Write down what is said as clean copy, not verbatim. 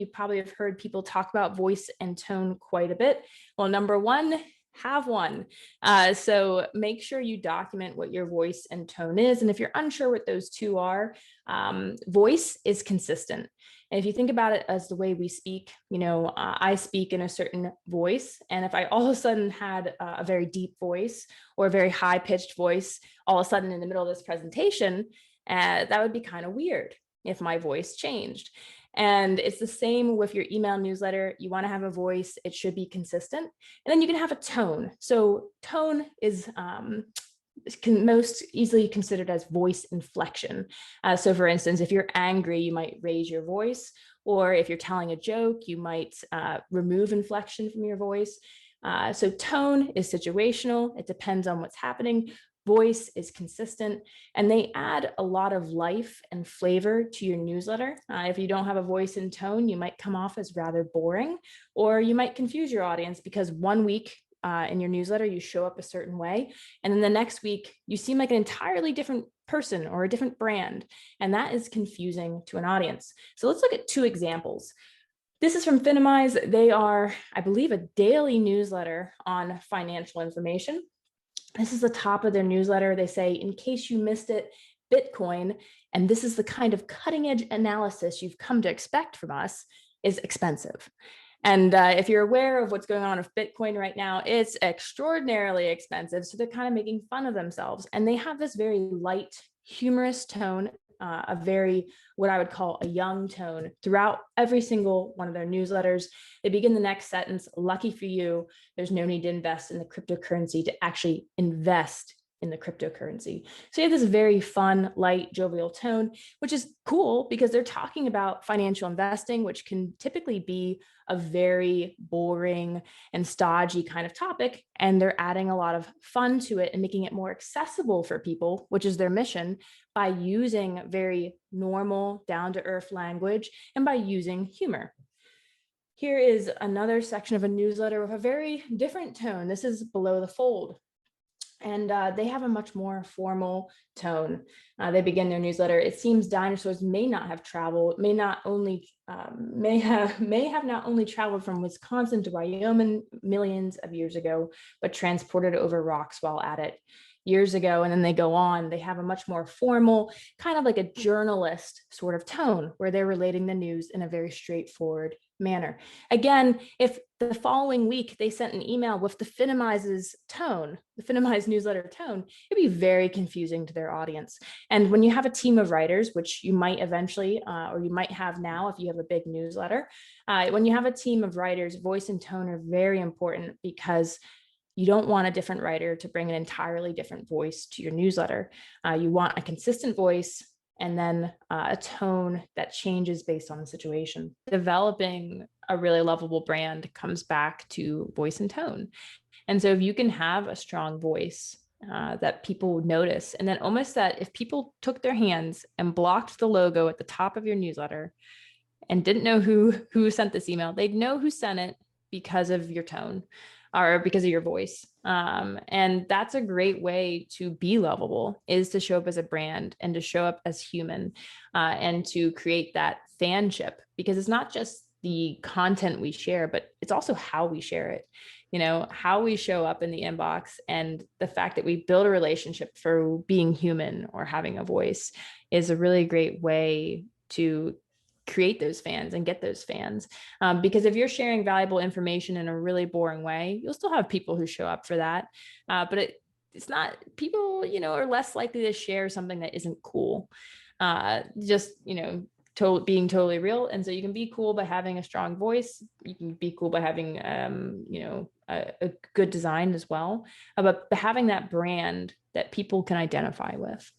you probably have heard people talk about voice and tone quite a bit. Well, number one, have one. So make sure you document what your voice and tone is. And if you're unsure what those two are, voice is consistent. And if you think about it as the way we speak, I speak in a certain voice. And if I all of a sudden had a very deep voice or a very high pitched voice, all of a sudden in the middle of this presentation, that would be kind of weird if my voice changed. And it's the same with your email newsletter. You want to have a voice, it should be consistent. And then you can have a tone. So tone is most easily considered as voice inflection. So for instance, if you're angry, you might raise your voice, or if you're telling a joke, you might remove inflection from your voice. So tone is situational. It depends on what's happening. Voice is consistent, and they add a lot of life and flavor to your newsletter. If you don't have a voice and tone, you might come off as rather boring, or you might confuse your audience because one week in your newsletter, you show up a certain way, and then the next week you seem like an entirely different person or a different brand, and that is confusing to an audience. So let's look at two examples. This is from Finimize. They are, I believe, a daily newsletter on financial information. This is the top of their newsletter. They say, in case you missed it, Bitcoin, and this is the kind of cutting edge analysis you've come to expect from us, is expensive. And if you're aware of what's going on with Bitcoin right now, it's extraordinarily expensive. So they're kind of making fun of themselves. And they have this very light, humorous tone, a very, what I would call a young tone throughout every single one of their newsletters. They begin the next sentence, lucky for you, there's no need to invest in the cryptocurrency to actually invest in the cryptocurrency. So you have this very fun, light, jovial tone, which is cool because they're talking about financial investing, which can typically be a very boring and stodgy kind of topic. And they're adding a lot of fun to it and making it more accessible for people, which is their mission, by using very normal, down-to-earth language and by using humor. Here is another section of a newsletter with a very different tone. This is Below the Fold. And they have a much more formal tone. They begin their newsletter. It seems dinosaurs may not have traveled, may have not only traveled from Wisconsin to Wyoming millions of years ago, but transported over rocks while at it years ago. And then they go on. They have a much more formal, kind of like a journalist sort of tone, where they're relating the news in a very straightforward manner. Again, if the following week they sent an email with the Finimize's tone, the Finimize newsletter tone, it'd be very confusing to their audience. And when you have a team of writers, which you might eventually, or you might have now if you have a big newsletter, when you have a team of writers, voice and tone are very important, because you don't want a different writer to bring an entirely different voice to your newsletter. You want a consistent voice, and then a tone that changes based on the situation. Developing a really lovable brand comes back to voice and tone. And so if you can have a strong voice that people notice, and then almost that if people took their hands and blocked the logo at the top of your newsletter and didn't know who sent this email, they'd know who sent it because of your tone or because of your voice. And that's a great way to be lovable, is to show up as a brand and to show up as human, and to create that fanship, because it's not just the content we share, but it's also how we share it. How we show up in the inbox, and the fact that we build a relationship through being human or having a voice is a really great way to create those fans and get those fans. Because if you're sharing valuable information in a really boring way, you'll still have people who show up for that. But it's not, people, are less likely to share something that isn't cool. Being totally real. And so you can be cool by having a strong voice. You can be cool by having, a good design as well. But having that brand that people can identify with.